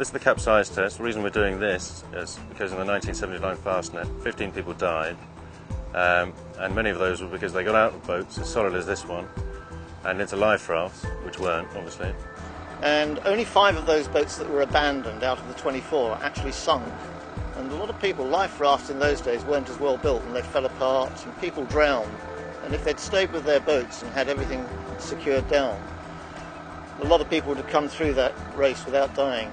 this is the capsize test. The reason we're doing this is because in the 1979 Fastnet, 15 people died, and many of those were because they got out of boats as solid as this one and into life rafts, which weren't, obviously. And only 5 of those boats that were abandoned out of the 24 actually sunk. And a lot of people, life rafts in those days weren't as well built, and they fell apart and people drowned. And if they'd stayed with their boats and had everything secured down, a lot of people would have come through that race without dying.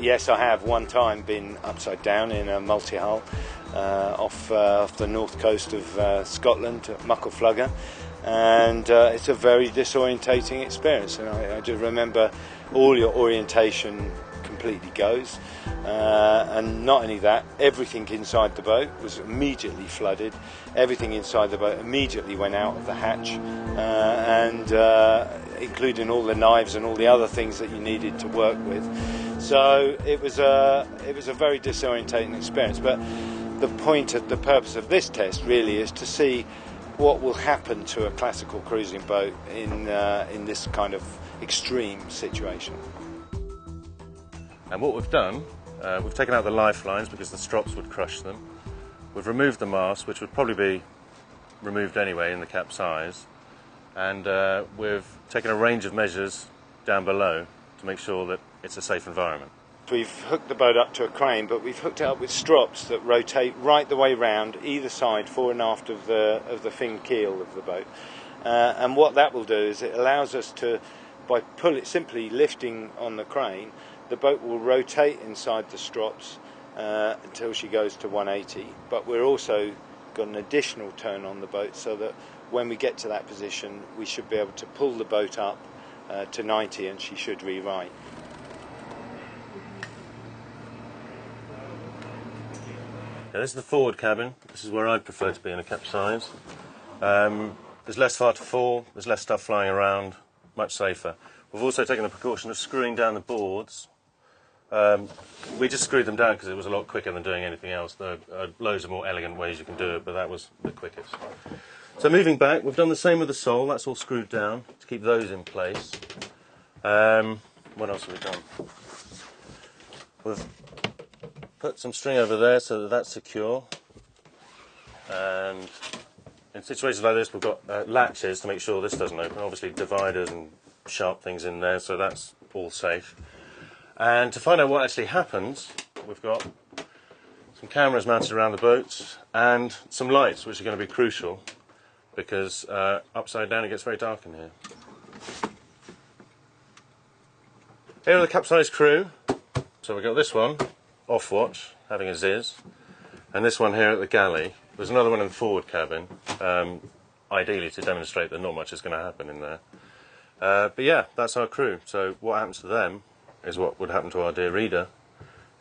Yes, I have one time been upside down in a multi-hull off the north coast of Scotland at Muckleflugger, and it's a very disorientating experience. And I just remember all your orientation completely goes, and not only that, everything inside the boat was immediately flooded. Everything inside the boat immediately went out of the hatch, and including all the knives and all the other things that you needed to work with. So it was a very disorientating experience. But the purpose of this test really is to see what will happen to a classical cruising boat in this kind of extreme situation. And what we've done, we've taken out the lifelines because the strops would crush them. We've removed the mast, which would probably be removed anyway in the capsize, and we've taken a range of measures down below to make sure that it's a safe environment. We've hooked the boat up to a crane, but we've hooked it up with strops that rotate right the way round, either side, fore and aft of the fin keel of the boat. And what that will do is it allows us to, by simply lifting on the crane, the boat will rotate inside the strops until she goes to 180. But we're also got an additional turn on the boat so that when we get to that position, we should be able to pull the boat up to 90 and she should re-right. Now, this is the forward cabin. This is where I'd prefer to be in a capsize. There's less far to fall, there's less stuff flying around, much safer. We've also taken the precaution of screwing down the boards. We just screwed them down because it was a lot quicker than doing anything else. There are loads of more elegant ways you can do it, but that was the quickest. So moving back, we've done the same with the sole. That's all screwed down to keep those in place. What else have we done? We've put some string over there so that that's secure. And in situations like this, we've got latches to make sure this doesn't open. Obviously dividers and sharp things in there, so that's all safe. And to find out what actually happens, we've got some cameras mounted around the boat and some lights, which are going to be crucial because upside down it gets very dark in here. Here are the capsize crew. So we've got this one off watch, having a ziz, and this one here at the galley. There's another one in the forward cabin, ideally to demonstrate that not much is going to happen in there. But yeah, that's our crew. So what happens to them is what would happen to our dear reader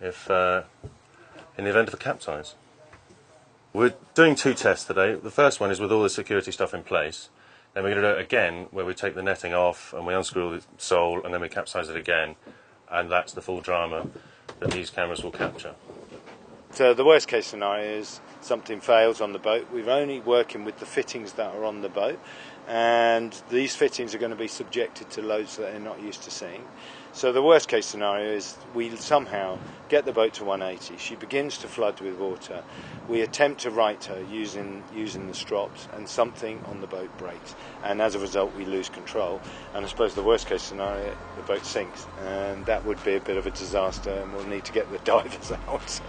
if, in the event of a capsize. We're doing 2 tests today. The first one is with all the security stuff in place. Then we're going to do it again where we take the netting off and we unscrew the sole and then we capsize it again. And that's the full drama that these cameras will capture. So the worst case scenario is something fails on the boat. We're only working with the fittings that are on the boat, and these fittings are going to be subjected to loads that they're not used to seeing. So the worst case scenario is we somehow get the boat to 180. She begins to flood with water. We attempt to right her using the strops, and something on the boat breaks. And as a result, we lose control. And I suppose the worst case scenario, the boat sinks. And that would be a bit of a disaster, and we'll need to get the divers out.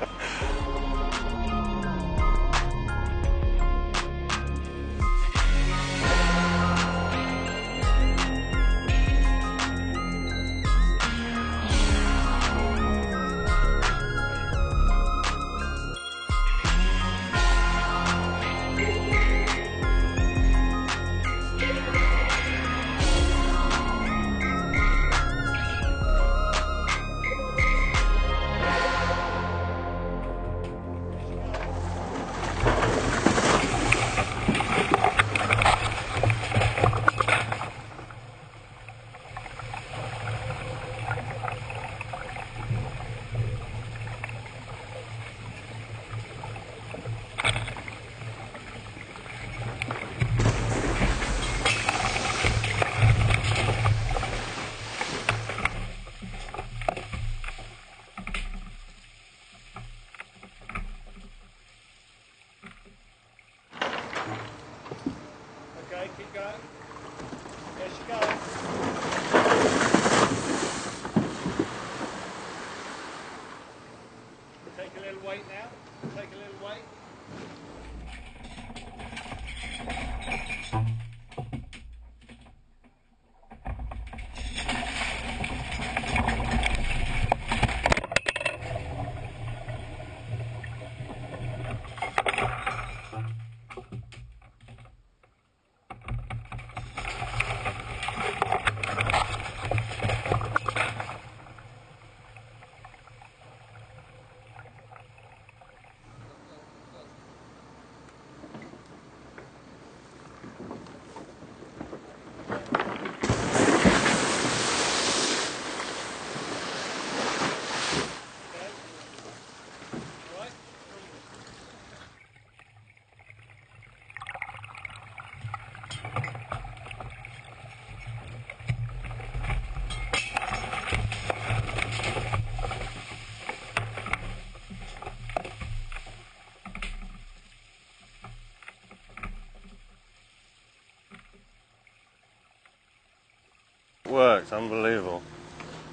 unbelievable.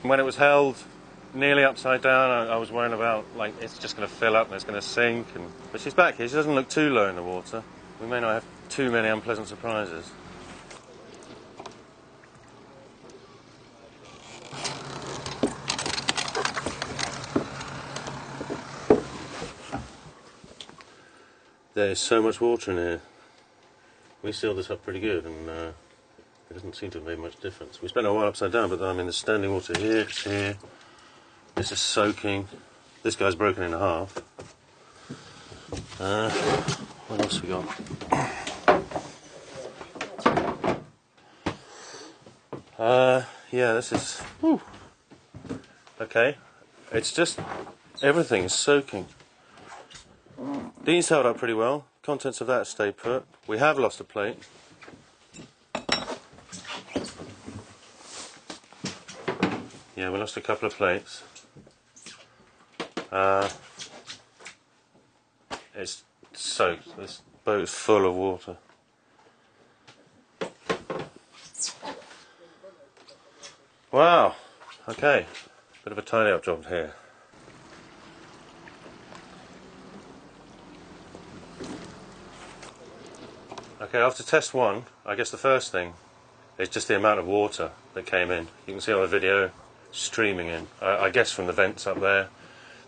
When it was held nearly upside down, I was worrying about, like, it's just going to fill up and it's going to sink. But she's back here. She doesn't look too low in the water. We may not have too many unpleasant surprises. There is so much water in here. We sealed this up pretty good, and it doesn't seem to have made much difference. We spent a while upside down, but I mean, there's standing water here, it's here. This is soaking. This guy's broken in half. What else we got? Yeah, this is... Whew. Okay. It's just... everything is soaking. These held up pretty well. Contents of that stayed put. We have lost a plate. Yeah, we lost a couple of plates. It's soaked. This boat is full of water. Wow. Okay. Bit of a tidy up job here. Okay, after test one, I guess the first thing is just the amount of water that came in. You can see on the video, streaming in. I guess from the vents up there.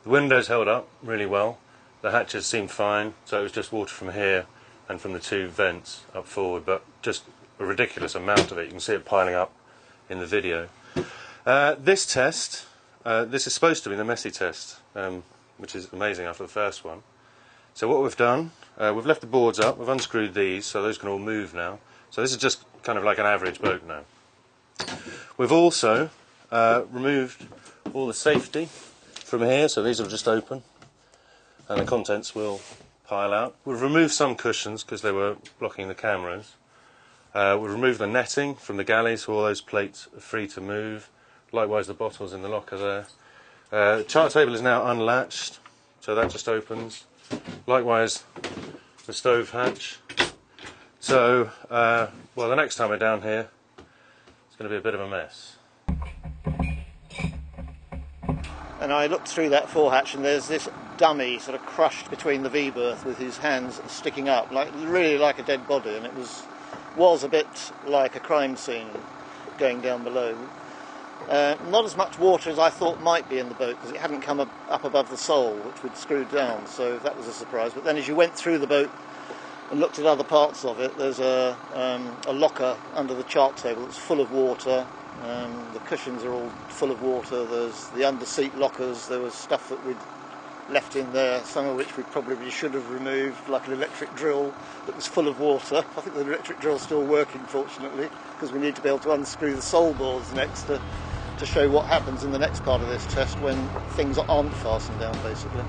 The windows held up really well. The hatches seemed fine, so it was just water from here and from the two vents up forward, but just a ridiculous amount of it. You can see it piling up in the video. This test, this is supposed to be the messy test, which is amazing after the first one. So what we've done, we've left the boards up, we've unscrewed these, so those can all move now. So this is just kind of like an average boat now. We've also removed all the safety from here, so these are just open, and the contents will pile out. We've removed some cushions because they were blocking the cameras. We've removed the netting from the galleys, so all those plates are free to move. Likewise the bottles in the locker there. The chart table is now unlatched, so that just opens. Likewise the stove hatch. So, well, the next time we're down here, it's going to be a bit of a mess. And I looked through that forehatch, and there's this dummy sort of crushed between the V-berth with his hands sticking up, like really like a dead body, and it was a bit like a crime scene going down below. Not as much water as I thought might be in the boat, because it hadn't come up above the sole, which we'd screwed down, so that was a surprise. But then as you went through the boat and looked at other parts of it, there's a locker under the chart table that's full of water. The cushions are all full of water. There's the under-seat lockers. There was stuff that we'd left in there, some of which we probably should have removed, like an electric drill that was full of water. I think the electric drill's still working, fortunately, because we need to be able to unscrew the sole boards next to show what happens in the next part of this test when things aren't fastened down, basically.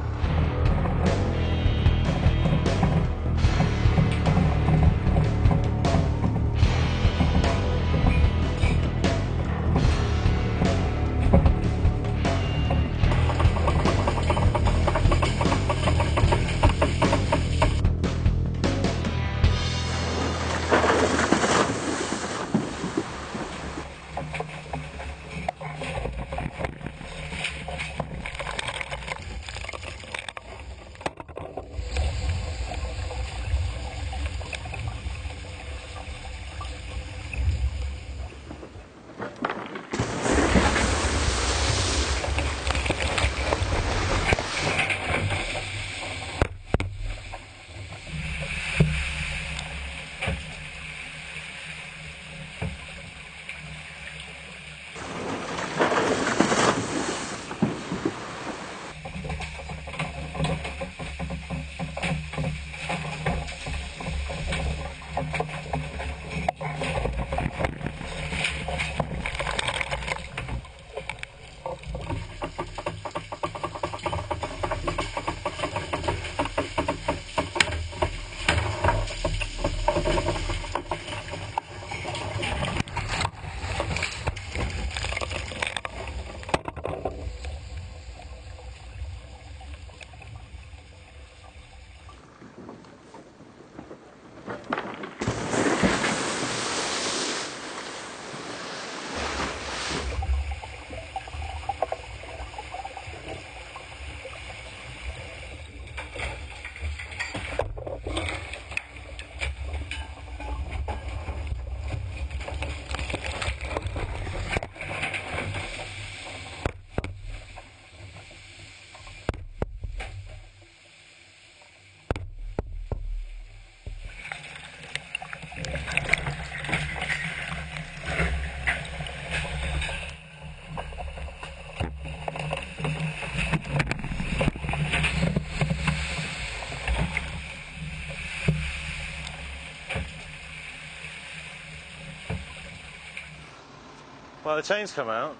the chains come out,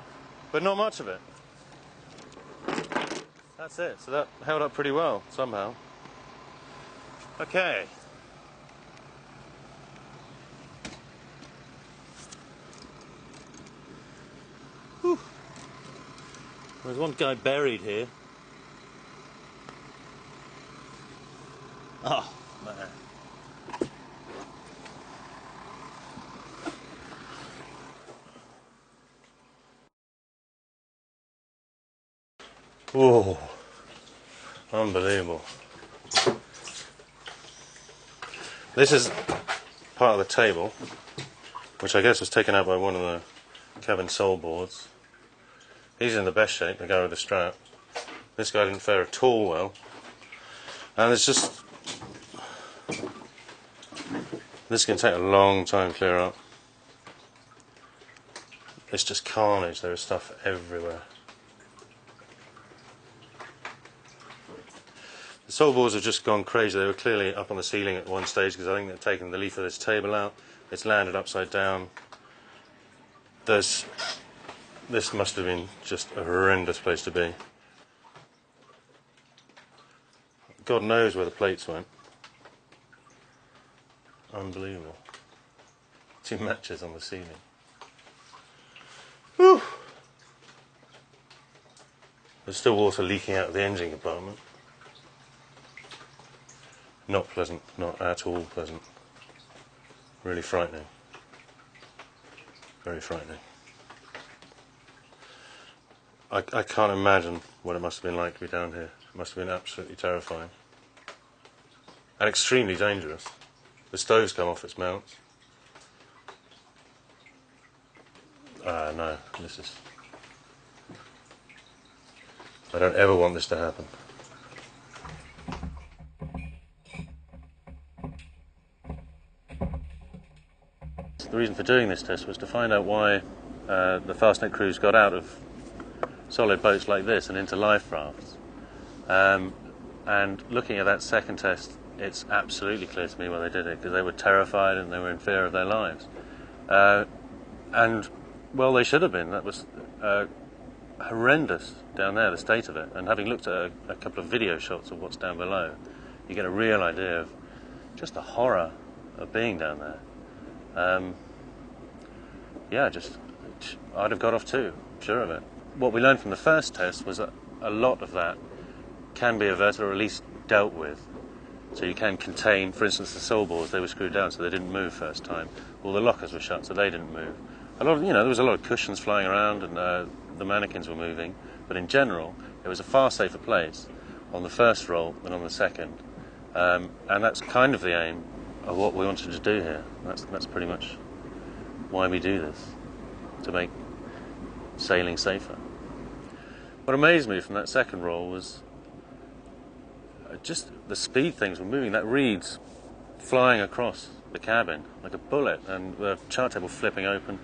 but not much of it. That's it. So that held up pretty well somehow. Okay. Whew. There's one guy buried here. Oh, man. Whoa. Unbelievable. This is part of the table, which I guess was taken out by one of the cabin sole boards. He's in the best shape, the guy with the strap. This guy didn't fare at all well. And it's just... this can take a long time to clear up. It's just carnage, there is stuff everywhere. The sole boards have just gone crazy. They were clearly up on the ceiling at one stage because I think they've taken the leaf of this table out. It's landed upside down. This must have been just a horrendous place to be. God knows where the plates went. Unbelievable. 2 matches on the ceiling. Whew. There's still water leaking out of the engine compartment. Not pleasant, not at all pleasant. Really frightening. Very frightening. I can't imagine what it must have been like to be down here. It must have been absolutely terrifying. And extremely dangerous. The stoves come off its mounts. No, this is... I don't ever want this to happen. The reason for doing this test was to find out why the fastnet crews got out of solid boats like this and into life rafts. And looking at that second test, it's absolutely clear to me why they did it, because they were terrified and they were in fear of their lives. And, well, they should have been. That was horrendous down there, the state of it. And having looked at a couple of video shots of what's down below, you get a real idea of just the horror of being down there. Yeah, I'd have got off too, sure of it. What we learned from the first test was that a lot of that can be averted or at least dealt with. So you can contain, for instance, the sole boards, they were screwed down so they didn't move first time. All the lockers were shut so they didn't move. There was a lot of cushions flying around and the mannequins were moving, but in general, it was a far safer place on the first roll than on the second. And that's kind of the aim of what we wanted to do here. That's pretty much why we do this, to make sailing safer. What amazed me from that second roll was just the speed things were moving. That reed's flying across the cabin like a bullet, and the chart table flipping open.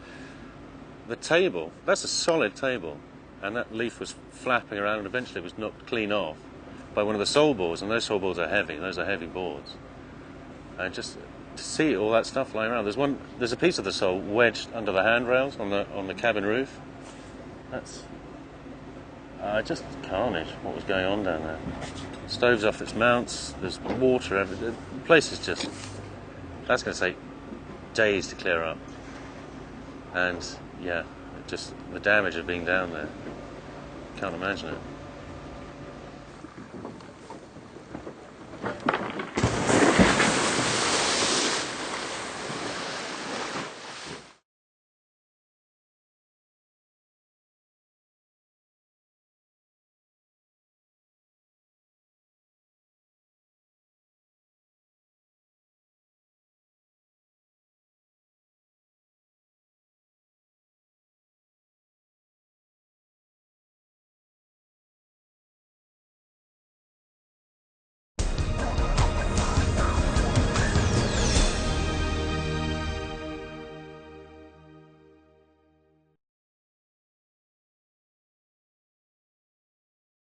The table, that's a solid table, and that leaf was flapping around and eventually it was knocked clean off by one of the sole boards, and those sole boards are heavy, those are heavy boards. And just to see all that stuff lying around. There's a piece of the sole wedged under the handrails on the cabin roof. That's just carnage, what was going on down there. Stoves off its mounts, there's water everywhere. The place is just, that's going to take days to clear up. And yeah, just the damage of being down there, can't imagine it.